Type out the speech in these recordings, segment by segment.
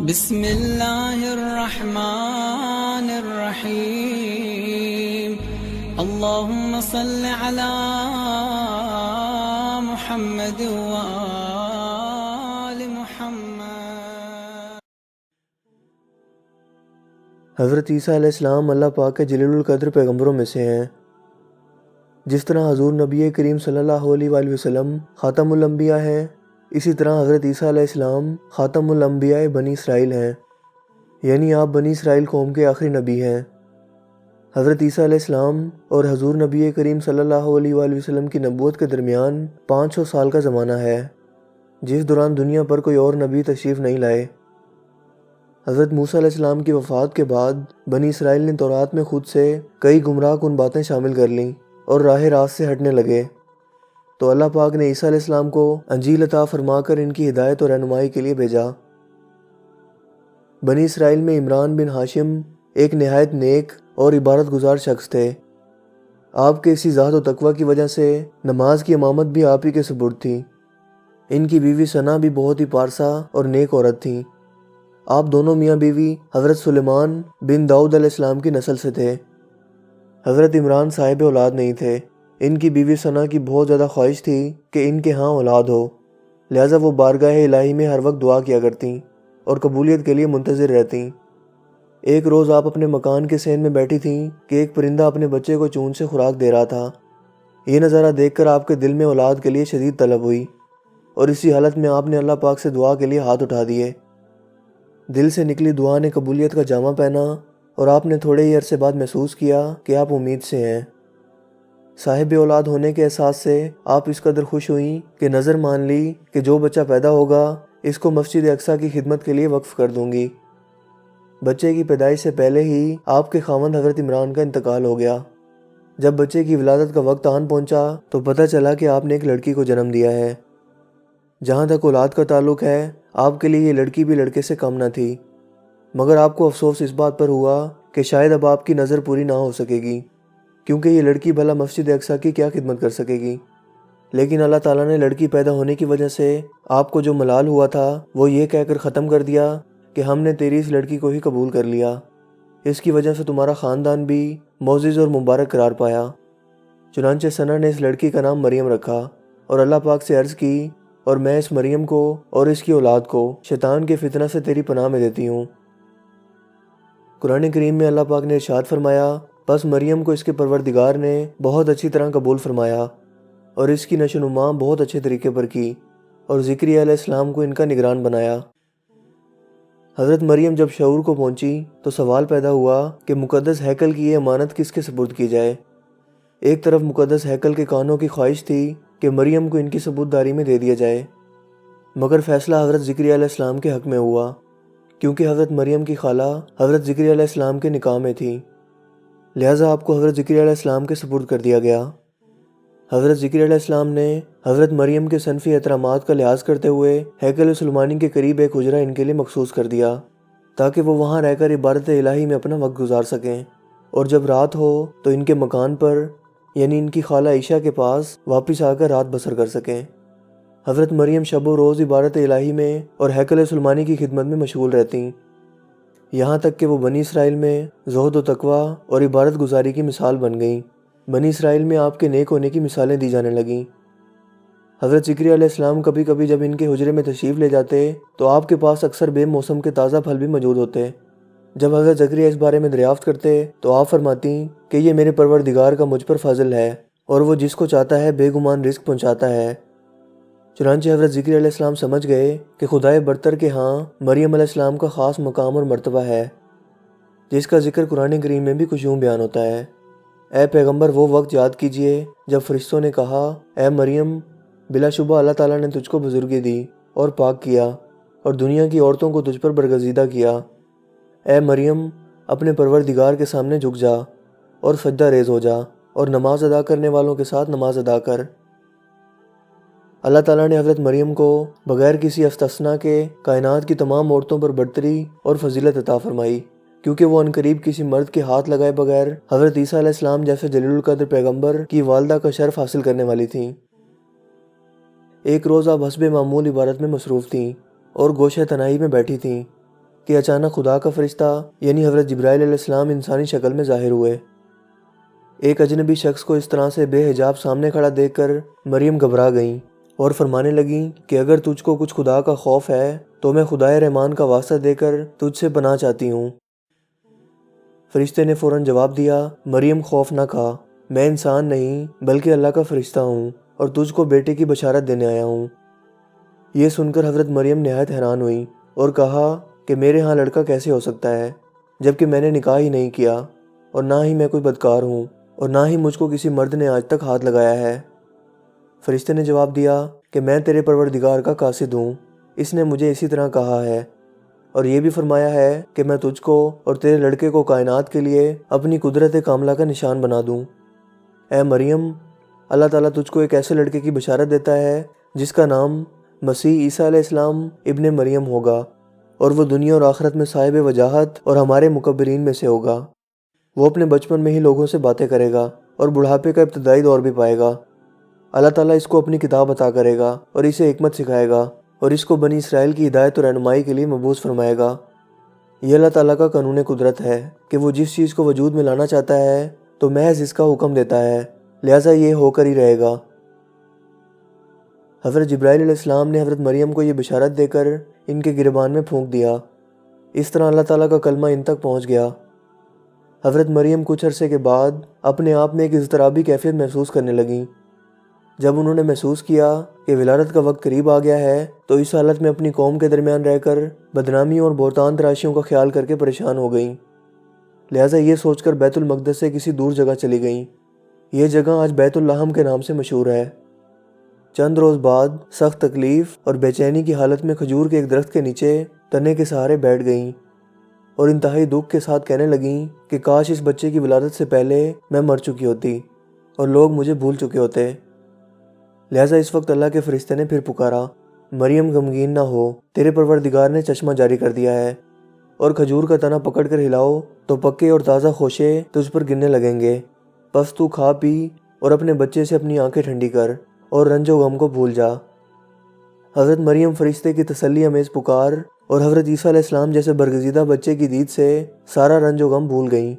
بسم اللہ الرحمن الرحیم اللہم صل علی محمد وآل محمد۔ حضرت عیسیٰ علیہ السلام اللہ پاک کے جلیل القدر پیغمبروں میں سے ہیں۔ جس طرح حضور نبی کریم صلی اللہ علیہ وآلہ وسلم خاتم الانبیاء ہیں، اسی طرح حضرت عیسیٰ علیہ السلام خاتم الانبیاء بنی اسرائیل ہیں، یعنی آپ بنی اسرائیل قوم کے آخری نبی ہیں۔ حضرت عیسیٰ علیہ السلام اور حضور نبی کریم صلی اللہ علیہ وآلہ وسلم کی نبوت کے درمیان 500 سال کا زمانہ ہے، جس دوران دنیا پر کوئی اور نبی تشریف نہیں لائے۔ حضرت موسیٰ علیہ السلام کی وفات کے بعد بنی اسرائیل نے تورات میں خود سے کئی گمراہ کن باتیں شامل کر لیں اور راہ راست سے ہٹنے لگے، تو اللہ پاک نے عیسیٰ علیہ السلام کو انجیل عطا فرما کر ان کی ہدایت اور رہنمائی کے لیے بھیجا۔ بنی اسرائیل میں عمران بن ہاشم ایک نہایت نیک اور عبادت گزار شخص تھے۔ آپ کے اسی زہد و تقوی کی وجہ سے نماز کی امامت بھی آپ ہی کے سپرد تھی۔ ان کی بیوی ثنا بھی بہت ہی پارسا اور نیک عورت تھیں۔ آپ دونوں میاں بیوی حضرت سلیمان بن داؤد علیہ السلام کی نسل سے تھے۔ حضرت عمران صاحب اولاد نہیں تھے۔ ان کی بیوی ثنا کی بہت زیادہ خواہش تھی کہ ان کے ہاں اولاد ہو، لہٰذا وہ بارگاہ الہی میں ہر وقت دعا کیا کرتیں اور قبولیت کے لیے منتظر رہتیں۔ ایک روز آپ اپنے مکان کے صحن میں بیٹھی تھیں کہ ایک پرندہ اپنے بچے کو چون سے خوراک دے رہا تھا۔ یہ نظارہ دیکھ کر آپ کے دل میں اولاد کے لیے شدید طلب ہوئی، اور اسی حالت میں آپ نے اللہ پاک سے دعا کے لیے ہاتھ اٹھا دیے۔ دل سے نکلی دعا نے قبولیت کا جامہ پہنا اور آپ نے تھوڑے ہی عرصے بعد محسوس کیا کہ آپ امید سے ہیں۔ صاحب اولاد ہونے کے احساس سے آپ اس قدر خوش ہوئیں کہ نظر مان لی کہ جو بچہ پیدا ہوگا اس کو مسجد اقصیٰ کی خدمت کے لیے وقف کر دوں گی۔ بچے کی پیدائش سے پہلے ہی آپ کے خاوند حضرت عمران کا انتقال ہو گیا۔ جب بچے کی ولادت کا وقت آن پہنچا تو پتہ چلا کہ آپ نے ایک لڑکی کو جنم دیا ہے۔ جہاں تک اولاد کا تعلق ہے، آپ کے لیے یہ لڑکی بھی لڑکے سے کم نہ تھی، مگر آپ کو افسوس اس بات پر ہوا کہ شاید اب آپ کی نظر پوری نہ ہو سکے گی، کیونکہ یہ لڑکی بھلا مسجد اقصیٰ کی کیا خدمت کر سکے گی۔ لیکن اللہ تعالیٰ نے لڑکی پیدا ہونے کی وجہ سے آپ کو جو ملال ہوا تھا وہ یہ کہہ کر ختم کر دیا کہ ہم نے تیری اس لڑکی کو ہی قبول کر لیا۔ اس کی وجہ سے تمہارا خاندان بھی معزز اور مبارک قرار پایا۔ چنانچہ ثنا نے اس لڑکی کا نام مریم رکھا اور اللہ پاک سے عرض کی، اور میں اس مریم کو اور اس کی اولاد کو شیطان کے فتنہ سے تیری پناہ میں دیتی ہوں۔ قرآن کریم میں اللہ پاک نے ارشاد فرمایا، پس مریم کو اس کے پروردگار نے بہت اچھی طرح قبول فرمایا اور اس کی نشو و نما بہت اچھے طریقے پر کی، اور زکریا علیہ السلام کو ان کا نگران بنایا۔ حضرت مریم جب شعور کو پہنچی تو سوال پیدا ہوا کہ مقدس ہیکل کی یہ امانت کس کے سپرد کی جائے۔ ایک طرف مقدس ہیکل کے کانوں کی خواہش تھی کہ مریم کو ان کی سپرداری میں دے دیا جائے، مگر فیصلہ حضرت زکریا علیہ السلام کے حق میں ہوا، کیونکہ حضرت مریم کی خالہ حضرت زکریا علیہ السلام کے نکاح میں تھی، لہٰذا آپ کو حضرت زکریا علیہ السلام کے سپرد کر دیا گیا۔ حضرت زکریا علیہ السلام نے حضرت مریم کے صنفی احترامات کا لحاظ کرتے ہوئے ہیکل سلیمانی کے قریب ایک حجرہ ان کے لیے مخصوص کر دیا، تاکہ وہ وہاں رہ کر عبادت الہی میں اپنا وقت گزار سکیں، اور جب رات ہو تو ان کے مکان پر یعنی ان کی خالہ عائشہ کے پاس واپس آ کر رات بسر کر سکیں۔ حضرت مریم شب و روز عبادت الہی میں اور ہیکل سلیمانی کی خدمت میں مشغول رہتیں، یہاں تک کہ وہ بنی اسرائیل میں زہد و تقوی اور عبادت گزاری کی مثال بن گئیں۔ بنی اسرائیل میں آپ کے نیک ہونے کی مثالیں دی جانے لگیں۔ حضرت زکریا علیہ السلام کبھی کبھی جب ان کے حجرے میں تشریف لے جاتے تو آپ کے پاس اکثر بے موسم کے تازہ پھل بھی موجود ہوتے۔ جب حضرت زکریا اس بارے میں دریافت کرتے تو آپ فرماتی کہ یہ میرے پروردگار کا مجھ پر فضل ہے، اور وہ جس کو چاہتا ہے بے گمان رزق پہنچاتا ہے۔ چنانچہ حضرت زکریا علیہ السلام سمجھ گئے کہ خدائے برتر کے ہاں مریم علیہ السلام کا خاص مقام اور مرتبہ ہے، جس کا ذکر قرآن کریم میں بھی کچھ یوں بیان ہوتا ہے، اے پیغمبر وہ وقت یاد کیجئے جب فرشتوں نے کہا، اے مریم بلا شبہ اللہ تعالیٰ نے تجھ کو بزرگی دی اور پاک کیا اور دنیا کی عورتوں کو تجھ پر برگزیدہ کیا۔ اے مریم اپنے پروردگار کے سامنے جھک جا اور سجدہ ریز ہو جا اور نماز ادا کرنے والوں کے ساتھ نماز ادا کر۔ اللہ تعالیٰ نے حضرت مریم کو بغیر کسی استثناء کے کائنات کی تمام عورتوں پر برتری اور فضیلت عطا فرمائی، کیونکہ وہ عنقریب کسی مرد کے ہاتھ لگائے بغیر حضرت عیسیٰ علیہ السلام جیسے جلیل القدر پیغمبر کی والدہ کا شرف حاصل کرنے والی تھیں۔ ایک روز آپ حسب معمول عبادت میں مصروف تھیں اور گوشہ تنہائی میں بیٹھی تھیں کہ اچانک خدا کا فرشتہ یعنی حضرت جبرائیل علیہ السلام انسانی شکل میں ظاہر ہوئے۔ ایک اجنبی شخص کو اس طرح سے بے حجاب سامنے کھڑا دیکھ کر مریم گھبرا گئیں اور فرمانے لگیں کہ اگر تجھ کو کچھ خدا کا خوف ہے تو میں خدائے رحمان کا واسطہ دے کر تجھ سے پناہ چاہتی ہوں۔ فرشتے نے فوراً جواب دیا، مریم خوف نہ کھا، میں انسان نہیں بلکہ اللہ کا فرشتہ ہوں اور تجھ کو بیٹے کی بشارت دینے آیا ہوں۔ یہ سن کر حضرت مریم نہایت حیران ہوئی اور کہا کہ میرے ہاں لڑکا کیسے ہو سکتا ہے جبکہ میں نے نکاح ہی نہیں کیا اور نہ ہی میں کوئی بدکار ہوں اور نہ ہی مجھ کو کسی مرد نے آج تک ہاتھ لگایا ہے۔ فرشتے نے جواب دیا کہ میں تیرے پروردگار کا قاصد ہوں، اس نے مجھے اسی طرح کہا ہے اور یہ بھی فرمایا ہے کہ میں تجھ کو اور تیرے لڑکے کو کائنات کے لیے اپنی قدرت کاملہ کا نشان بنا دوں۔ اے مریم، اللہ تعالیٰ تجھ کو ایک ایسے لڑکے کی بشارت دیتا ہے جس کا نام مسیح عیسیٰ علیہ السلام ابن مریم ہوگا اور وہ دنیا اور آخرت میں صاحب وجاہت اور ہمارے مکبرین میں سے ہوگا۔ وہ اپنے بچپن میں ہی لوگوں سے باتیں کرے گا اور بڑھاپے کا ابتدائی دور بھی پائے گا۔ اللہ تعالیٰ اس کو اپنی کتاب عطا کرے گا اور اسے حکمت سکھائے گا اور اس کو بنی اسرائیل کی ہدایت اور رہنمائی کے لیے مبعوث فرمائے گا۔ یہ اللہ تعالیٰ کا قانون قدرت ہے کہ وہ جس چیز کو وجود میں لانا چاہتا ہے تو محض اس کا حکم دیتا ہے، لہٰذا یہ ہو کر ہی رہے گا۔ حضرت جبرائیل علیہ السلام نے حضرت مریم کو یہ بشارت دے کر ان کے گریبان میں پھونک دیا۔ اس طرح اللہ تعالیٰ کا کلمہ ان تک پہنچ گیا۔ حضرت مریم کچھ عرصے کے بعد اپنے آپ میں ایک اضطرابی کیفیت محسوس کرنے لگیں۔ جب انہوں نے محسوس کیا کہ ولادت کا وقت قریب آ گیا ہے تو اس حالت میں اپنی قوم کے درمیان رہ کر بدنامیوں اور بہتان تراشیوں کا خیال کر کے پریشان ہو گئیں، لہٰذا یہ سوچ کر بیت المقدس سے کسی دور جگہ چلی گئیں۔ یہ جگہ آج بیت اللحم کے نام سے مشہور ہے۔ چند روز بعد سخت تکلیف اور بے چینی کی حالت میں کھجور کے ایک درخت کے نیچے تنے کے سہارے بیٹھ گئیں اور انتہائی دکھ کے ساتھ کہنے لگیں کہ کاش اس بچے کی ولادت سے پہلے میں مر چکی ہوتی اور لوگ مجھے بھول چکے ہوتے۔ لہٰذا اس وقت اللہ کے فرشتے نے پھر پکارا، مریم غمگین نہ ہو، تیرے پروردگار نے چشمہ جاری کر دیا ہے اور کھجور کا تنا پکڑ کر ہلاؤ تو پکے اور تازہ خوشے تجھ پر گرنے لگیں گے، پس تو کھا پی اور اپنے بچے سے اپنی آنکھیں ٹھنڈی کر اور رنج و غم کو بھول جا۔ حضرت مریم فرشتے کی تسلی امیز پکار اور حضرت عیسیٰ علیہ السلام جیسے برگزیدہ بچے کی دید سے سارا رنج و غم بھول گئیں،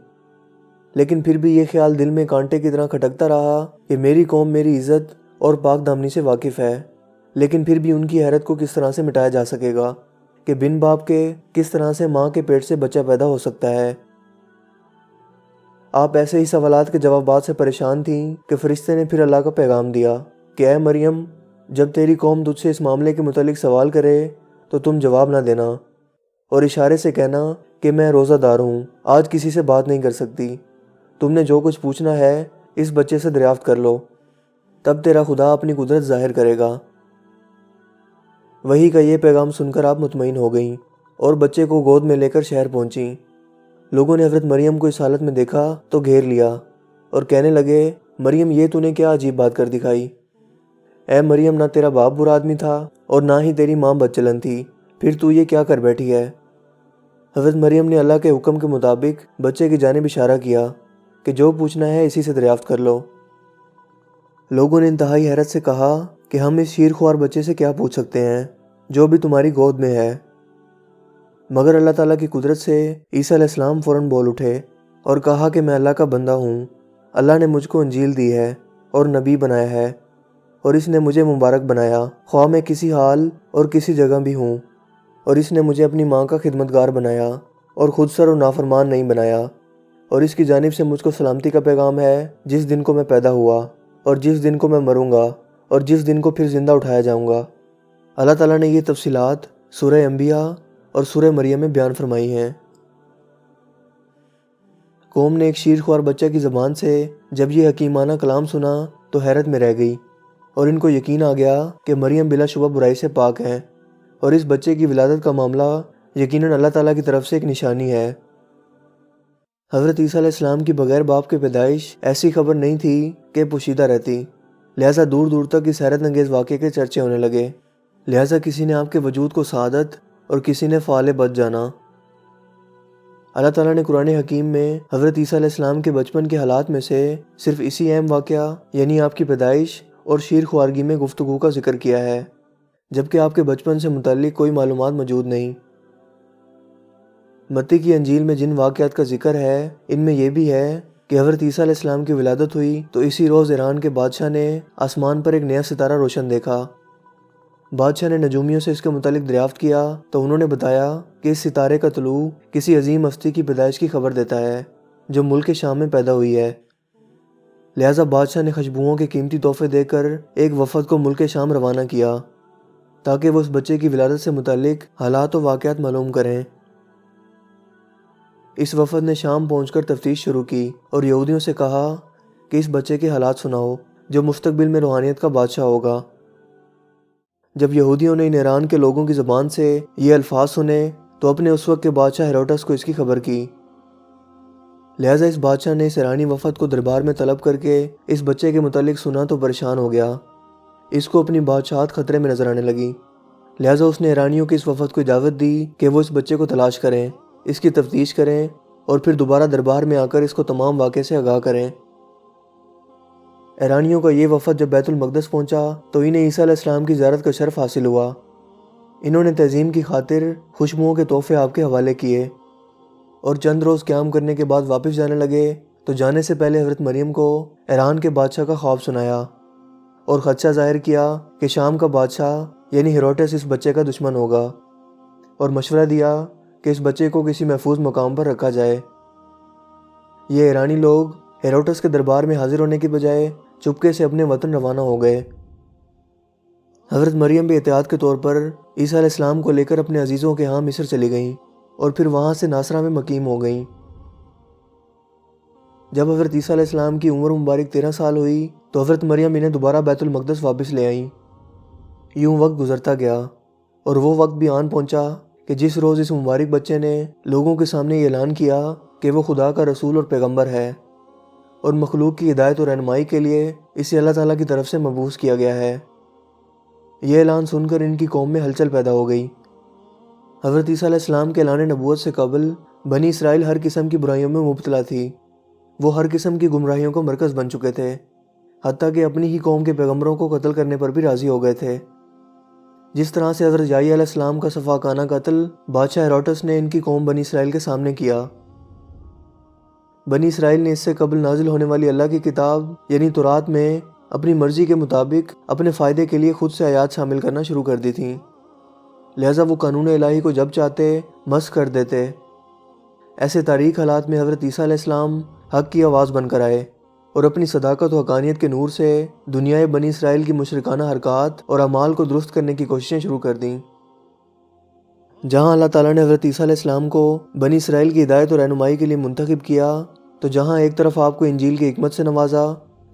لیکن پھر بھی یہ خیال دل میں کانٹے کی طرح کھٹکتا رہا کہ میری قوم میری عزت اور پاک دامنی سے واقف ہے، لیکن پھر بھی ان کی حیرت کو کس طرح سے مٹایا جا سکے گا کہ بن باپ کے کس طرح سے ماں کے پیٹ سے بچہ پیدا ہو سکتا ہے۔ آپ ایسے ہی سوالات کے جوابات سے پریشان تھیں کہ فرشتے نے پھر اللہ کا پیغام دیا کہ اے مریم، جب تیری قوم تجھ سے اس معاملے کے متعلق سوال کرے تو تم جواب نہ دینا اور اشارے سے کہنا کہ میں روزہ دار ہوں، آج کسی سے بات نہیں کر سکتی، تم نے جو کچھ پوچھنا ہے اس بچے سے دریافت کر لو، تب تیرا خدا اپنی قدرت ظاہر کرے گا۔ وحی کا یہ پیغام سن کر آپ مطمئن ہو گئیں اور بچے کو گود میں لے کر شہر پہنچیں۔ لوگوں نے حضرت مریم کو اس حالت میں دیکھا تو گھیر لیا اور کہنے لگے، مریم یہ تو نے کیا عجیب بات کر دکھائی؟ اے مریم، نہ تیرا باپ برا آدمی تھا اور نہ ہی تیری ماں بدچلن تھی، پھر تو یہ کیا کر بیٹھی ہے؟ حضرت مریم نے اللہ کے حکم کے مطابق بچے کی جانب اشارہ کیا کہ جو پوچھنا ہے اسی سے دریافت کر لو۔ لوگوں نے انتہائی حیرت سے کہا کہ ہم اس شیرخوار بچے سے کیا پوچھ سکتے ہیں جو بھی تمہاری گود میں ہے؟ مگر اللہ تعالیٰ کی قدرت سے عیسیٰ علیہ السلام فوراً بول اٹھے اور کہا کہ میں اللہ کا بندہ ہوں، اللہ نے مجھ کو انجیل دی ہے اور نبی بنایا ہے اور اس نے مجھے مبارک بنایا، خواہ میں کسی حال اور کسی جگہ بھی ہوں، اور اس نے مجھے اپنی ماں کا خدمتگار بنایا اور خود سر و نافرمان نہیں بنایا، اور اس کی جانب سے مجھ کو سلامتی کا پیغام ہے جس دن کو میں پیدا ہوا اور جس دن کو میں مروں گا اور جس دن کو پھر زندہ اٹھایا جاؤں گا۔ اللہ تعالیٰ نے یہ تفصیلات سورہ انبیاء اور سورہ مریم میں بیان فرمائی ہیں۔ قوم نے ایک شیرخوار بچہ کی زبان سے جب یہ حکیمانہ کلام سنا تو حیرت میں رہ گئی اور ان کو یقین آ گیا کہ مریم بلا شبہ برائی سے پاک ہیں اور اس بچے کی ولادت کا معاملہ یقیناً اللہ تعالیٰ کی طرف سے ایک نشانی ہے۔ حضرت عیسیٰ علیہ السلام کی بغیر باپ کی پیدائش ایسی خبر نہیں تھی کہ پوشیدہ رہتی، لہٰذا دور دور تک اس حیرت انگیز واقعے کے چرچے ہونے لگے، لہٰذا کسی نے آپ کے وجود کو سعادت اور کسی نے فعال بد جانا۔ اللہ تعالیٰ نے قرآن حکیم میں حضرت عیسیٰ علیہ السلام کے بچپن کے حالات میں سے صرف اسی اہم واقعہ یعنی آپ کی پیدائش اور شیرخوارگی میں گفتگو کا ذکر کیا ہے، جبکہ آپ کے بچپن سے متعلق کوئی معلومات موجود نہیں۔ متی کی انجیل میں جن واقعات کا ذکر ہے ان میں یہ بھی ہے کہ حضرت عیسیٰ علیہ السلام کی ولادت ہوئی تو اسی روز ایران کے بادشاہ نے آسمان پر ایک نیا ستارہ روشن دیکھا۔ بادشاہ نے نجومیوں سے اس کے متعلق دریافت کیا تو انہوں نے بتایا کہ اس ستارے کا طلوع کسی عظیم ہستی کی پیدائش کی خبر دیتا ہے جو ملک شام میں پیدا ہوئی ہے۔ لہٰذا بادشاہ نے خوشبوؤں کے قیمتی تحفے دے کر ایک وفد کو ملک شام روانہ کیا تاکہ وہ اس بچے کی ولادت سے متعلق حالات و واقعات معلوم کریں۔ اس وفد نے شام پہنچ کر تفتیش شروع کی اور یہودیوں سے کہا کہ اس بچے کے حالات سناؤ جو مستقبل میں روحانیت کا بادشاہ ہوگا۔ جب یہودیوں نے ان ایران کے لوگوں کی زبان سے یہ الفاظ سنے تو اپنے اس وقت کے بادشاہ ہیروڈس کو اس کی خبر کی۔ لہٰذا اس بادشاہ نے اس ایرانی وفد کو دربار میں طلب کر کے اس بچے کے متعلق سنا تو پریشان ہو گیا۔ اس کو اپنی بادشاہت خطرے میں نظر آنے لگی۔ لہٰذا اس نے ایرانیوں کے اس وفد کو اجازت دی کہ وہ اس بچے کو تلاش کریں، اس کی تفتیش کریں اور پھر دوبارہ دربار میں آ کر اس کو تمام واقعے سے آگاہ کریں۔ ایرانیوں کا یہ وفد جب بیت المقدس پہنچا تو انہیں عیسیٰ علیہ السلام کی زیارت کا شرف حاصل ہوا۔ انہوں نے تعظیم کی خاطر خوشبوؤں کے تحفے آپ کے حوالے کیے اور چند روز قیام کرنے کے بعد واپس جانے لگے تو جانے سے پہلے حضرت مریم کو ایران کے بادشاہ کا خواب سنایا اور خدشہ ظاہر کیا کہ شام کا بادشاہ یعنی ہیروڈس اس بچے کا دشمن ہوگا اور مشورہ دیا کہ اس بچے کو کسی محفوظ مقام پر رکھا جائے۔ یہ ایرانی لوگ ہیروڈس کے دربار میں حاضر ہونے کی بجائے چپکے سے اپنے وطن روانہ ہو گئے۔ حضرت مریم بھی احتیاط کے طور پر عیسیٰ علیہ السلام کو لے کر اپنے عزیزوں کے ہاں مصر چلی گئیں اور پھر وہاں سے ناصرہ میں مقیم ہو گئیں۔ جب حضرت عیسیٰ علیہ السلام کی عمر مبارک 13 سال ہوئی تو حضرت مریم انہیں دوبارہ بیت المقدس واپس لے آئیں۔ یوں وقت گزرتا گیا اور وہ وقت بھی آن پہنچا کہ جس روز اس مبارک بچے نے لوگوں کے سامنے یہ اعلان کیا کہ وہ خدا کا رسول اور پیغمبر ہے اور مخلوق کی ہدایت اور رہنمائی کے لیے اسے اللہ تعالیٰ کی طرف سے مبعوث کیا گیا ہے۔ یہ اعلان سن کر ان کی قوم میں ہلچل پیدا ہو گئی۔ حضرت عیسیٰ علیہ السلام کے اعلان نبوت سے قبل بنی اسرائیل ہر قسم کی برائیوں میں مبتلا تھی۔ وہ ہر قسم کی گمراہیوں کا مرکز بن چکے تھے، حتیٰ کہ اپنی ہی قوم کے پیغمبروں کو قتل کرنے پر بھی راضی ہو گئے تھے۔ جس طرح سے حضرت یحییٰ علیہ السلام کا سفاکانہ قتل بادشاہ ہیروڈس نے ان کی قوم بنی اسرائیل کے سامنے کیا۔ بنی اسرائیل نے اس سے قبل نازل ہونے والی اللہ کی کتاب یعنی تورات میں اپنی مرضی کے مطابق اپنے فائدے کے لیے خود سے آیات شامل کرنا شروع کر دی تھیں۔ لہٰذا وہ قانون الہی کو جب چاہتے مسخ کر دیتے۔ ایسے تاریک حالات میں حضرت عیسیٰ علیہ السلام حق کی آواز بن کر آئے اور اپنی صداقت و حقانیت کے نور سے دنیائے بنی اسرائیل کی مشرکانہ حرکات اور اعمال کو درست کرنے کی کوششیں شروع کر دیں۔ جہاں اللہ تعالیٰ نے حضرت عیسیٰ علیہ السلام کو بنی اسرائیل کی ہدایت اور رہنمائی کے لیے منتخب کیا تو جہاں ایک طرف آپ کو انجیل کی حکمت سے نوازا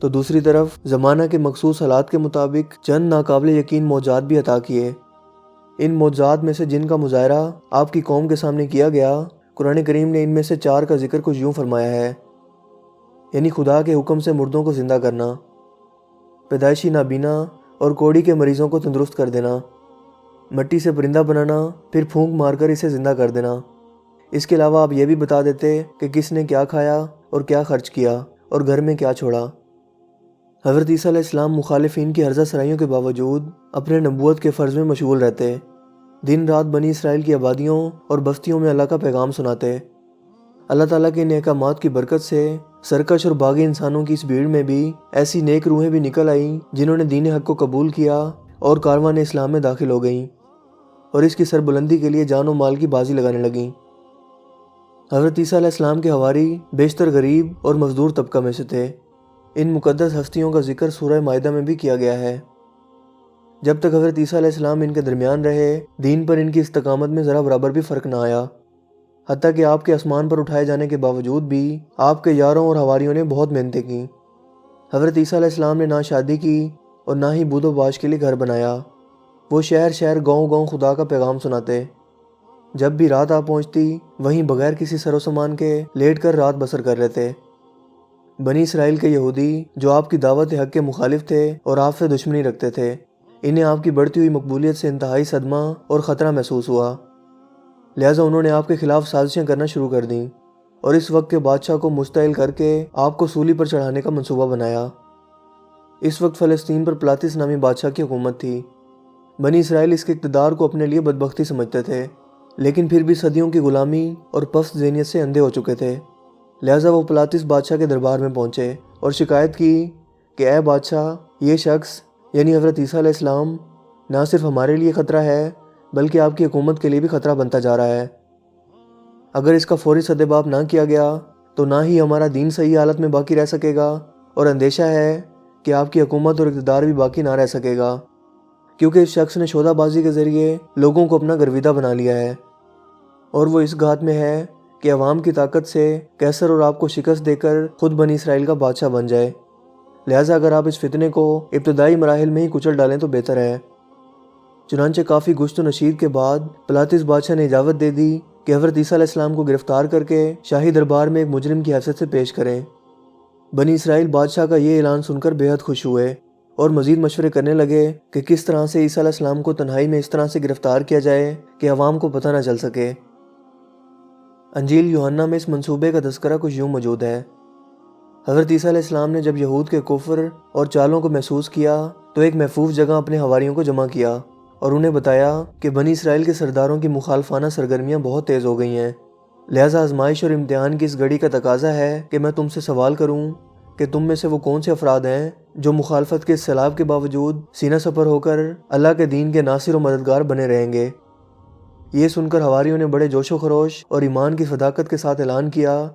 تو دوسری طرف زمانہ کے مخصوص حالات کے مطابق چند ناقابل یقین معجزات بھی عطا کیے۔ ان معجزات میں سے جن کا مظاہرہ آپ کی قوم کے سامنے کیا گیا، قرآن کریم نے ان میں سے 4 کا ذکر کچھ یوں فرمایا ہے، یعنی خدا کے حکم سے مردوں کو زندہ کرنا، پیدائشی نابینا اور کوڑی کے مریضوں کو تندرست کر دینا، مٹی سے پرندہ بنانا پھر پھونک مار کر اسے زندہ کر دینا۔ اس کے علاوہ آپ یہ بھی بتا دیتے کہ کس نے کیا کھایا اور کیا خرچ کیا اور گھر میں کیا چھوڑا۔ حضرت عیسیٰ علیہ السلام مخالفین کی ہرزہ سرائیوں کے باوجود اپنے نبوت کے فرض میں مشغول رہتے، دن رات بنی اسرائیل کی آبادیوں اور بستیوں میں اللہ کا پیغام سناتے۔ اللہ تعالیٰ کے ان احکامات کی برکت سے سرکش اور باغی انسانوں کی اس بھیڑ میں بھی ایسی نیک روحیں بھی نکل آئیں جنہوں نے دین حق کو قبول کیا اور کاروان اسلام میں داخل ہو گئیں اور اس کی سربلندی کے لیے جان و مال کی بازی لگانے لگیں۔ حضرت عیسیٰ علیہ السلام کے حواری بیشتر غریب اور مزدور طبقہ میں سے تھے۔ ان مقدس ہستیوں کا ذکر سورہ مائدہ میں بھی کیا گیا ہے۔ جب تک حضرت عیسیٰ علیہ السلام ان کے درمیان رہے، دین پر ان کی استقامت میں ذرا برابر بھی فرق نہ آیا، حتیٰ کہ آپ کے آسمان پر اٹھائے جانے کے باوجود بھی آپ کے یاروں اور حواریوں نے بہت محنتیں کیں۔ حضرت عیسیٰ علیہ السلام نے نہ شادی کی اور نہ ہی بود و باش کے لیے گھر بنایا۔ وہ شہر شہر گاؤں گاؤں خدا کا پیغام سناتے۔ جب بھی رات آ پہنچتی وہیں بغیر کسی سر و سامان کے لیٹ کر رات بسر کر لیتے۔ بنی اسرائیل کے یہودی جو آپ کی دعوت حق کے مخالف تھے اور آپ سے دشمنی رکھتے تھے، انہیں آپ کی بڑھتی ہوئی مقبولیت سے انتہائی صدمہ اور خطرہ محسوس ہوا۔ لہٰذا انہوں نے آپ کے خلاف سازشیں کرنا شروع کر دیں اور اس وقت کے بادشاہ کو مشتعل کر کے آپ کو سولی پر چڑھانے کا منصوبہ بنایا۔ اس وقت فلسطین پر پلاتس نامی بادشاہ کی حکومت تھی۔ بنی اسرائیل اس کے اقتدار کو اپنے لیے بدبختی سمجھتے تھے، لیکن پھر بھی صدیوں کی غلامی اور پست ذہنیت سے اندھے ہو چکے تھے۔ لہٰذا وہ پلاتس بادشاہ کے دربار میں پہنچے اور شکایت کی کہ اے بادشاہ، یہ شخص یعنی حضرت عیسیٰ علیہ السلام نہ صرف ہمارے لیے خطرہ ہے بلکہ آپ کی حکومت کے لیے بھی خطرہ بنتا جا رہا ہے۔ اگر اس کا فوری سدباب نہ کیا گیا تو نہ ہی ہمارا دین صحیح حالت میں باقی رہ سکے گا، اور اندیشہ ہے کہ آپ کی حکومت اور اقتدار بھی باقی نہ رہ سکے گا، کیونکہ اس شخص نے شودہ بازی کے ذریعے لوگوں کو اپنا گرویدہ بنا لیا ہے، اور وہ اس گھات میں ہے کہ عوام کی طاقت سے قیصر اور آپ کو شکست دے کر خود بنی اسرائیل کا بادشاہ بن جائے۔ لہٰذا اگر آپ اس فتنے کو ابتدائی مراحل میں ہی کچل ڈالیں تو بہتر ہے۔ چنانچہ کافی گشت و نشیر کے بعد پلاتس بادشاہ نے اجازت دے دی کہ حضرت عیسیٰ علیہ السلام کو گرفتار کر کے شاہی دربار میں ایک مجرم کی حیثیت سے پیش کریں۔ بنی اسرائیل بادشاہ کا یہ اعلان سن کر بے حد خوش ہوئے اور مزید مشورے کرنے لگے کہ کس طرح سے عیسیٰ علیہ السلام کو تنہائی میں اس طرح سے گرفتار کیا جائے کہ عوام کو پتہ نہ چل سکے۔ انجیل یوحنا میں اس منصوبے کا تذکرہ کچھ یوں موجود ہے۔ حضرت عیسیٰ علیہ السلام نے جب یہود کے کفر اور چالوں کو محسوس کیا تو ایک محفوظ جگہ اپنے حواریوں کو جمع کیا اور انہیں بتایا کہ بنی اسرائیل کے سرداروں کی مخالفانہ سرگرمیاں بہت تیز ہو گئی ہیں، لہٰذا آزمائش اور امتحان کی اس گھڑی کا تقاضا ہے کہ میں تم سے سوال کروں کہ تم میں سے وہ کون سے افراد ہیں جو مخالفت کے اس سیلاب کے باوجود سینہ سپر ہو کر اللہ کے دین کے ناصر و مددگار بنے رہیں گے۔ یہ سن کر حواریوں نے بڑے جوش و خروش اور ایمان کی صداقت کے ساتھ اعلان کیا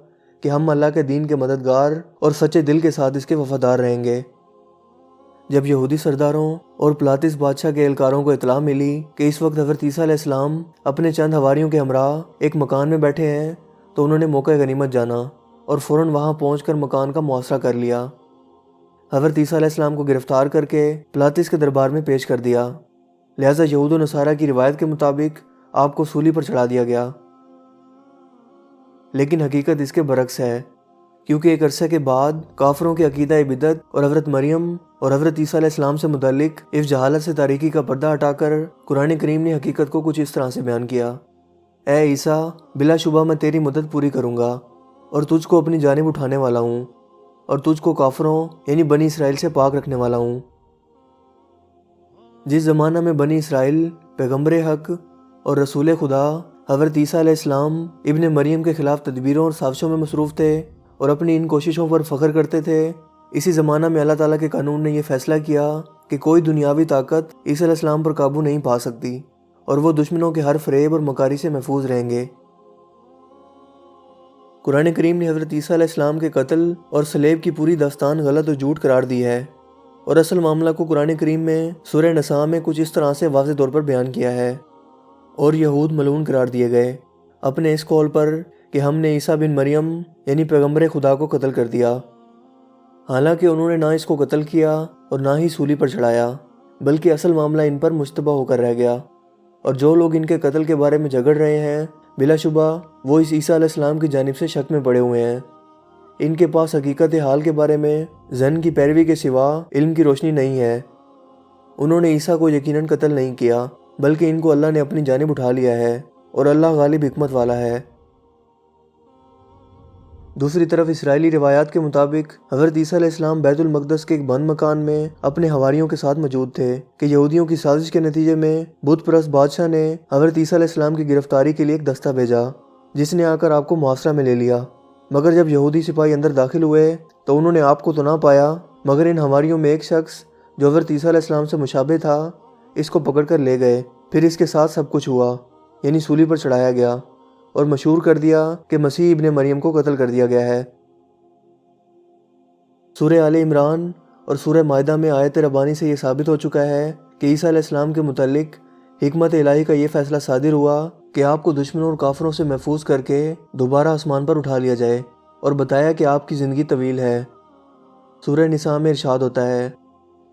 کہ ہم اللہ کے دین کے مددگار اور سچے دل کے ساتھ اس کے وفادار رہیں گے۔ جب یہودی سرداروں اور پلاتس بادشاہ کے اہلکاروں کو اطلاع ملی کہ اس وقت حضرت عیسیٰ علیہ السلام اپنے چند حواریوں کے ہمراہ ایک مکان میں بیٹھے ہیں تو انہوں نے موقع غنیمت جانا اور فوراً وہاں پہنچ کر مکان کا محاصرہ کر لیا۔ حضرت عیسیٰ علیہ السلام کو گرفتار کر کے پلاتس کے دربار میں پیش کر دیا، لہٰذا یہود و نصارہ کی روایت کے مطابق آپ کو سولی پر چڑھا دیا گیا۔ لیکن حقیقت اس کے برعکس ہے، کیونکہ ایک عرصے کے بعد کافروں کے عقیدہ بدعت اور حضرت مریم اور حضرت عیسیٰ علیہ السلام سے متعلق اس جہالت سے تاریکی کا پردہ ہٹا کر قرآن کریم نے حقیقت کو کچھ اس طرح سے بیان کیا: اے عیسیٰ، بلا شبہ میں تیری مدد پوری کروں گا اور تجھ کو اپنی جانب اٹھانے والا ہوں اور تجھ کو کافروں یعنی بنی اسرائیل سے پاک رکھنے والا ہوں۔ جس زمانہ میں بنی اسرائیل پیغمبر حق اور رسول خدا حضرت عیسیٰ علیہ السلام ابن مریم کے خلاف تدبیروں اور سازشوں میں مصروف تھے اور اپنی ان کوششوں پر فخر کرتے تھے، اسی زمانہ میں اللہ تعالیٰ کے قانون نے یہ فیصلہ کیا کہ کوئی دنیاوی طاقت عیسیٰ علیہ السلام پر قابو نہیں پا سکتی اور وہ دشمنوں کے ہر فریب اور مکاری سے محفوظ رہیں گے۔ قرآن کریم نے حضرت عیسیٰ علیہ السلام کے قتل اور صلیب کی پوری داستان غلط اور جھوٹ قرار دی ہے، اور اصل معاملہ کو قرآن کریم میں سورہ نساء میں کچھ اس طرح سے واضح طور پر بیان کیا ہے: اور یہود ملعون قرار دیے گئے اپنے اس قول پر کہ ہم نے عیسیٰ بن مریم یعنی پیغمبر خدا کو قتل کر دیا، حالانکہ انہوں نے نہ اس کو قتل کیا اور نہ ہی سولی پر چڑھایا، بلکہ اصل معاملہ ان پر مشتبہ ہو کر رہ گیا، اور جو لوگ ان کے قتل کے بارے میں جھگڑ رہے ہیں بلا شبہ وہ اس عیسیٰ علیہ السلام کی جانب سے شک میں پڑے ہوئے ہیں۔ ان کے پاس حقیقت حال کے بارے میں ظن کی پیروی کے سوا علم کی روشنی نہیں ہے۔ انہوں نے عیسیٰ کو یقیناً قتل نہیں کیا، بلکہ ان کو اللہ نے اپنی جانب اٹھا لیا ہے اور اللہ غالب حکمت والا ہے۔ دوسری طرف اسرائیلی روایات کے مطابق حضرت عیسیٰ علیہ السلام بیت المقدس کے ایک بند مکان میں اپنے حواریوں کے ساتھ موجود تھے کہ یہودیوں کی سازش کے نتیجے میں بت پرست بادشاہ نے حضرت عیسیٰ علیہ السلام کی گرفتاری کے لیے ایک دستہ بھیجا، جس نے آ کر آپ کو محاصرہ میں لے لیا۔ مگر جب یہودی سپاہی اندر داخل ہوئے تو انہوں نے آپ کو تو نہ پایا، مگر ان حواریوں میں ایک شخص جو حضرت عیسیٰ علیہ السلام سے مشابہ تھا اس کو پکڑ کر لے گئے۔ پھر اس کے ساتھ سب کچھ ہوا، یعنی سولی پر چڑھایا گیا اور مشہور کر دیا کہ مسیح ابن مریم کو قتل کر دیا گیا ہے۔ سورہ آل عمران اور سورہ مائدہ میں آیت ربانی سے یہ ثابت ہو چکا ہے کہ عیسیٰ علیہ السلام کے متعلق حکمت الہی کا یہ فیصلہ صادر ہوا کہ آپ کو دشمنوں اور کافروں سے محفوظ کر کے دوبارہ آسمان پر اٹھا لیا جائے، اور بتایا کہ آپ کی زندگی طویل ہے۔ سورہ نساء میں ارشاد ہوتا ہے: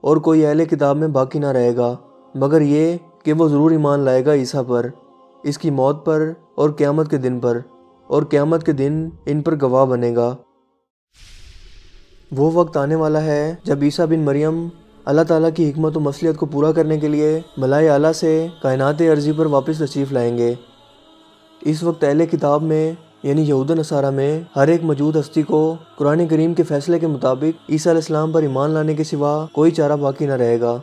اور کوئی اہل کتاب میں باقی نہ رہے گا مگر یہ کہ وہ ضرور ایمان لائے گا عیسیٰ پر، اس کی موت پر اور قیامت کے دن پر، اور قیامت کے دن ان پر گواہ بنے گا۔ وہ وقت آنے والا ہے جب عیسیٰ بن مریم اللہ تعالیٰ کی حکمت و مصلحت کو پورا کرنے کے لیے ملائے اعلیٰ سے کائنات عرضی پر واپس تشریف لائیں گے۔ اس وقت اہل کتاب میں یعنی یہود و نصارہ میں ہر ایک موجود ہستی کو قرآن کریم کے فیصلے کے مطابق عیسیٰ علیہ السلام پر ایمان لانے کے سوا کوئی چارہ باقی نہ رہے گا۔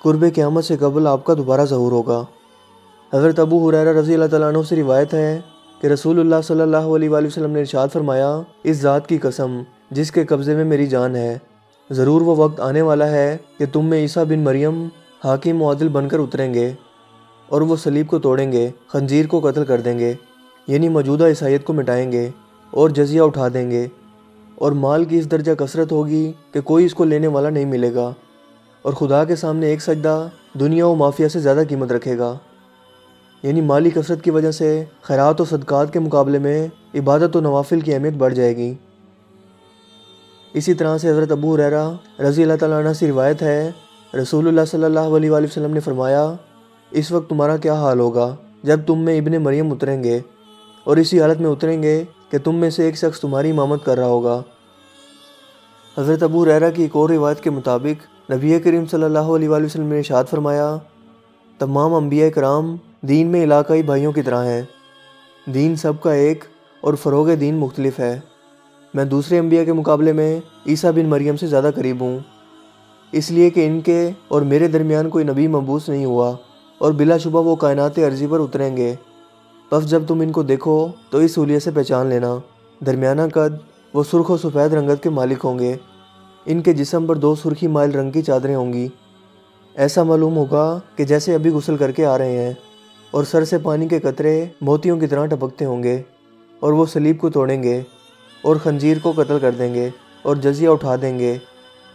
قرب قیامت سے قبل آپ کا دوبارہ ظہور ہوگا۔ حضرت ابو ہریرہ رضی اللہ تعالیٰ عنہ سے روایت ہے کہ رسول اللہ صلی اللہ علیہ وآلہ وسلم نے ارشاد فرمایا، اس ذات کی قسم جس کے قبضے میں میری جان ہے، ضرور وہ وقت آنے والا ہے کہ تم میں عیسیٰ بن مریم حاکم و عادل بن کر اتریں گے، اور وہ صلیب کو توڑیں گے، خنزیر کو قتل کر دیں گے، یعنی موجودہ عیسائیت کو مٹائیں گے اور جزیہ اٹھا دیں گے، اور مال کی اس درجہ کثرت ہوگی کہ کوئی اس کو لینے والا نہیں ملے گا، اور خدا کے سامنے ایک سجدہ دنیا و مافیہ سے زیادہ قیمت رکھے گا۔ یعنی مالی کثرت کی وجہ سے خیرات و صدقات کے مقابلے میں عبادت و نوافل کی اہمیت بڑھ جائے گی۔ اسی طرح سے حضرت ابو ہریرہ رضی اللہ تعالیٰ عنہ سے روایت ہے، رسول اللہ صلی اللہ علیہ وآلہ وسلم نے فرمایا، اس وقت تمہارا کیا حال ہوگا جب تم میں ابن مریم اتریں گے، اور اسی حالت میں اتریں گے کہ تم میں سے ایک شخص تمہاری امامت کر رہا ہوگا۔ حضرت ابو ہریرہ کی ایک اور روایت کے مطابق نبی کریم صلی اللہ علیہ وآلہ وسلم نے ارشاد فرمایا، تمام انبیاء کرام دین میں علاقائی بھائیوں کی طرح ہیں، دین سب کا ایک اور فروغ دین مختلف ہے۔ میں دوسرے انبیاء کے مقابلے میں عیسیٰ بن مریم سے زیادہ قریب ہوں، اس لیے کہ ان کے اور میرے درمیان کوئی نبی مبعوث نہیں ہوا، اور بلا شبہ وہ کائنات ارضی پر اتریں گے۔ بس جب تم ان کو دیکھو تو اس حلیے سے پہچان لینا، درمیانہ قد، وہ سرخ و سفید رنگت کے مالک ہوں گے، ان کے جسم پر 2 سرخی مائل رنگ کی چادریں ہوں گی، ایسا معلوم ہوگا کہ جیسے ابھی غسل کر کے آ رہے ہیں، اور سر سے پانی کے قطرے موتیوں کی طرح ٹپکتے ہوں گے، اور وہ صلیب کو توڑیں گے اور خنزیر کو قتل کر دیں گے اور جزیہ اٹھا دیں گے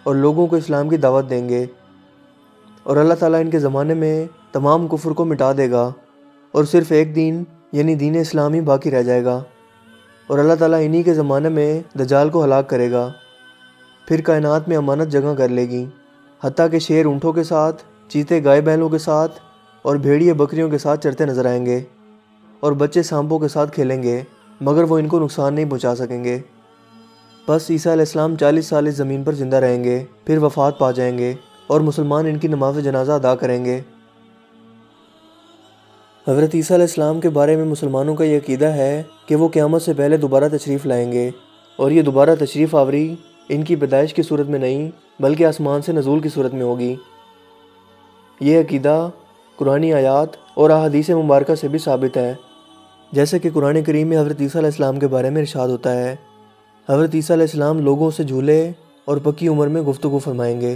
اور لوگوں کو اسلام کی دعوت دیں گے، اور اللہ تعالیٰ ان کے زمانے میں تمام کفر کو مٹا دے گا، اور صرف ایک دین یعنی دین اسلام ہی باقی رہ جائے گا، اور اللہ تعالیٰ انہی کے زمانے میں دجال کو ہلاک کرے گا۔ پھر کائنات میں امانت جگہ کر لے گی، حتیٰ کہ شیر اونٹوں کے ساتھ، چیتے گائے بیلوں کے ساتھ اور بھیڑیے بکریوں کے ساتھ چرتے نظر آئیں گے، اور بچے سانپوں کے ساتھ کھیلیں گے، مگر وہ ان کو نقصان نہیں پہنچا سکیں گے۔ بس عیسیٰ علیہ السلام 40 سال اس زمین پر زندہ رہیں گے، پھر وفات پا جائیں گے، اور مسلمان ان کی نماز جنازہ ادا کریں گے۔ حضرت عیسیٰ علیہ السلام کے بارے میں مسلمانوں کا یہ عقیدہ ہے کہ وہ قیامت سے پہلے دوبارہ تشریف لائیں گے، اور یہ دوبارہ تشریف آوری ان کی پیدائش کی صورت میں نہیں بلکہ آسمان سے نزول کی صورت میں ہوگی۔ یہ عقیدہ قرآنی آیات اور احادیث مبارکہ سے بھی ثابت ہے، جیسے کہ قرآن کریم میں حضرت عیسیٰ علیہ السلام کے بارے میں ارشاد ہوتا ہے، حضرت عیسیٰ علیہ السلام لوگوں سے جھولے اور پکی عمر میں گفتگو فرمائیں گے۔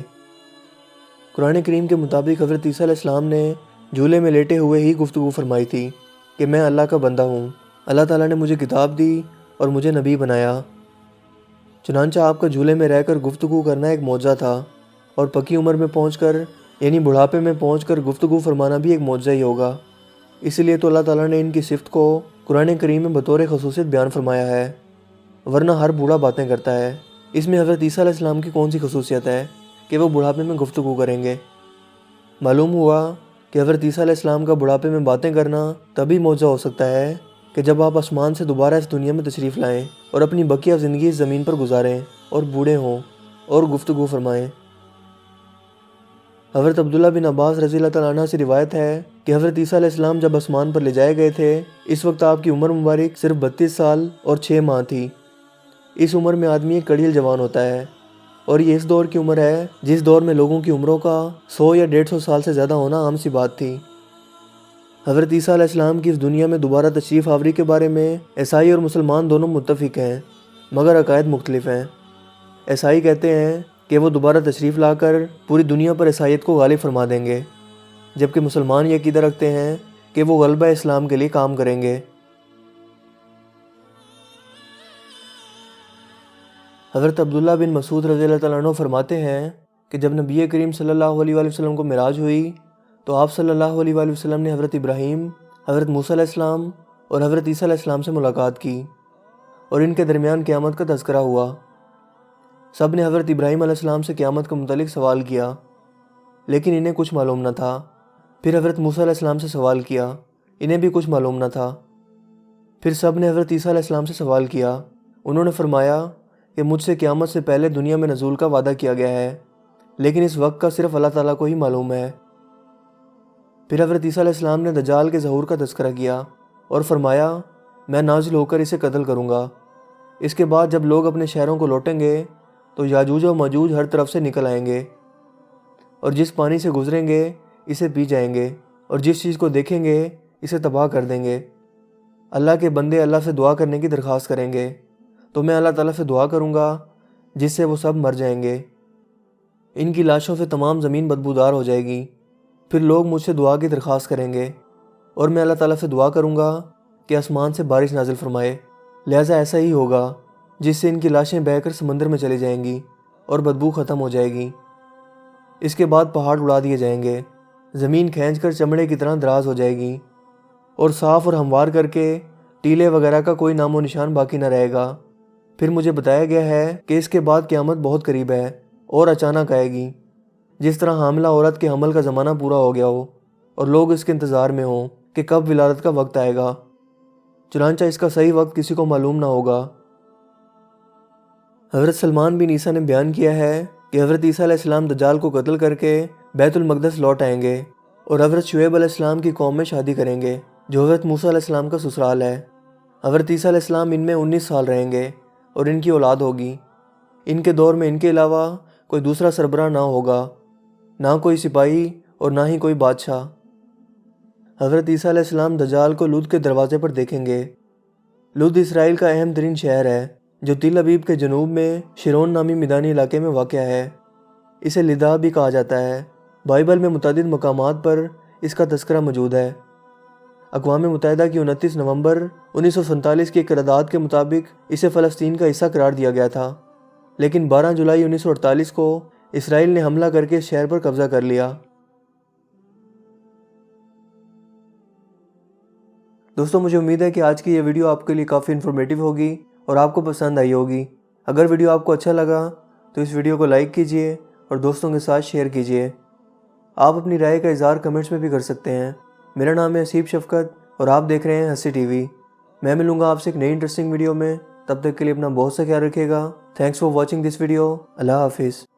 قرآن کریم کے مطابق حضرت عیسیٰ علیہ السلام نے جھولے میں لیٹے ہوئے ہی گفتگو فرمائی تھی کہ میں اللہ کا بندہ ہوں، اللہ تعالیٰ نے مجھے کتاب دی اور مجھے نبی بنایا۔ چنانچہ آپ کا جھولے میں رہ کر گفتگو کرنا ایک معجزہ تھا، اور پکی عمر میں پہنچ کر یعنی بڑھاپے میں پہنچ کر گفتگو فرمانا بھی ایک معجزہ ہی ہوگا۔ اس لیے تو اللہ تعالیٰ نے ان کی صفت کو قرآن کریم میں بطور خصوصیت بیان فرمایا ہے، ورنہ ہر بوڑھا باتیں کرتا ہے۔ اس میں حضرت عیسیٰ علیہ السلام کی کون سی خصوصیت ہے کہ وہ بڑھاپے میں گفتگو کریں گے؟ معلوم ہوا کہ حضرت عیسیٰ علیہ السلام کا بڑھاپے میں باتیں کرنا تبھی معجزہ ہو سکتا ہے کہ جب آپ آسمان سے دوبارہ اس دنیا میں تشریف لائیں اور اپنی بقیہ زندگی اس زمین پر گزاریں اور بوڑھے ہوں اور گفتگو فرمائیں۔ حضرت عبداللہ بن عباس رضی اللہ تعالیٰ عنہ سے روایت ہے کہ حضرت عیسیٰ علیہ السلام جب آسمان پر لے جائے گئے تھے، اس وقت آپ کی عمر مبارک صرف 32 سال اور 6 ماہ تھی۔ اس عمر میں آدمی ایک کڑیل جوان ہوتا ہے، اور یہ اس دور کی عمر ہے جس دور میں لوگوں کی عمروں کا 100 یا 150 سال سے زیادہ ہونا عام سی بات تھی۔ حضرت عیسیٰ علیہ السلام کی اس دنیا میں دوبارہ تشریف آوری کے بارے میں عیسائی اور مسلمان دونوں متفق ہیں، مگر عقائد مختلف ہیں۔ عیسائی کہتے ہیں کہ وہ دوبارہ تشریف لا کر پوری دنیا پر عیسائیت کو غالب فرما دیں گے، جبکہ مسلمان یہ عقیدہ رکھتے ہیں کہ وہ غلبہ اسلام کے لیے کام کریں گے۔ حضرت عبداللہ بن مسعود رضی اللہ تعالیٰ عنہ فرماتے ہیں کہ جب نبی کریم صلی اللہ علیہ وآلہ وسلم کو معراج ہوئی تو آپ صلی اللہ علیہ وآلہ وسلم نے حضرت ابراہیم، حضرت موسیٰ علیہ السلام اور حضرت عیسیٰ علیہ السلام سے ملاقات کی، اور ان کے درمیان قیامت کا تذکرہ ہوا۔ سب نے حضرت ابراہیم علیہ السلام سے قیامت کے متعلق سوال کیا، لیکن انہیں کچھ معلوم نہ تھا۔ پھر حضرت موسیٰ علیہ السلام سے سوال کیا، انہیں بھی کچھ معلوم نہ تھا۔ پھر سب نے حضرت عیسیٰ علیہ السلام سے سوال کیا، انہوں نے فرمایا کہ مجھ سے قیامت سے پہلے دنیا میں نزول کا وعدہ کیا گیا ہے، لیکن اس وقت کا صرف اللہ تعالیٰ کو ہی معلوم ہے۔ پھر حضرت عیسیٰ علیہ السلام نے دجال کے ظہور کا تذکرہ کیا اور فرمایا میں نازل ہو کر اسے قتل کروں گا۔ اس کے بعد جب لوگ اپنے شہروں کو لوٹیں گے تو یاجوج و ماجوج ہر طرف سے نکل آئیں گے، اور جس پانی سے گزریں گے اسے پی جائیں گے، اور جس چیز کو دیکھیں گے اسے تباہ کر دیں گے۔ اللہ کے بندے اللہ سے دعا کرنے کی درخواست کریں گے تو میں اللہ تعالیٰ سے دعا کروں گا جس سے وہ سب مر جائیں گے۔ ان کی لاشوں سے تمام زمین بدبودار ہو جائے گی۔ پھر لوگ مجھ سے دعا کی درخواست کریں گے اور میں اللہ تعالیٰ سے دعا کروں گا کہ آسمان سے بارش نازل فرمائے۔ لہٰذا ایسا ہی ہوگا جس سے ان کی لاشیں بہہ کر سمندر میں چلی جائیں گی اور بدبو ختم ہو جائے گی۔ اس کے بعد پہاڑ اڑا دیے جائیں گے، زمین کھینچ کر چمڑے کی طرح دراز ہو جائے گی اور صاف اور ہموار کر کے ٹیلے وغیرہ کا کوئی نام و نشان باقی نہ رہے گا۔ پھر مجھے بتایا گیا ہے کہ اس کے بعد قیامت بہت قریب ہے اور اچانک آئے گی، جس طرح حاملہ عورت کے حمل کا زمانہ پورا ہو گیا ہو اور لوگ اس کے انتظار میں ہوں کہ کب ولادت کا وقت آئے گا، چنانچہ اس کا صحیح وقت کسی کو معلوم نہ ہوگا۔ حضرت سلمان بن عیسیٰ نے بیان کیا ہے کہ حضرت عیسیٰ علیہ السلام دجال کو قتل کر کے بیت المقدس لوٹ آئیں گے اور حضرت شعیب علیہ السلام کی قوم میں شادی کریں گے جو حضرت موسیٰ علیہ السلام کا سسرال ہے۔ حضرت عیسیٰ علیہ السلام ان میں 19 سال رہیں گے اور ان کی اولاد ہوگی۔ ان کے دور میں ان کے علاوہ کوئی دوسرا سربراہ نہ ہوگا، نہ کوئی سپاہی اور نہ ہی کوئی بادشاہ۔ حضرت عیسیٰ علیہ السلام دجال کو لد کے دروازے پر دیکھیں گے۔ لد اسرائیل کا اہم ترین شہر ہے جو تل ابیب کے جنوب میں شرون نامی میدانی علاقے میں واقع ہے۔ اسے لدہ بھی کہا جاتا ہے۔ بائبل میں متعدد مقامات پر اس کا تذکرہ موجود ہے۔ اقوام متحدہ کی 29 نومبر 1947 کی ایک قرارداد کے مطابق اسے فلسطین کا حصہ قرار دیا گیا تھا، لیکن 12 جولائی 1948 کو اسرائیل نے حملہ کر کے اس شہر پر قبضہ کر لیا۔ دوستو، مجھے امید ہے کہ آج کی یہ ویڈیو آپ کے لیے کافی انفارمیٹیو ہوگی اور آپ کو پسند آئی ہوگی۔ اگر ویڈیو آپ کو اچھا لگا تو اس ویڈیو کو لائک کیجئے اور دوستوں کے ساتھ شیئر کیجئے۔ آپ اپنی رائے کا اظہار کمنٹس میں بھی کر سکتے ہیں۔ میرا نام ہے حسیب شفقت اور آپ دیکھ رہے ہیں ہنسی ٹی وی۔ میں ملوں گا آپ سے ایک نئی انٹرسٹنگ ویڈیو میں، تب تک کے لیے اپنا بہت سا خیال رکھیے گا۔ Thanks for watching this video. اللہ حافظ۔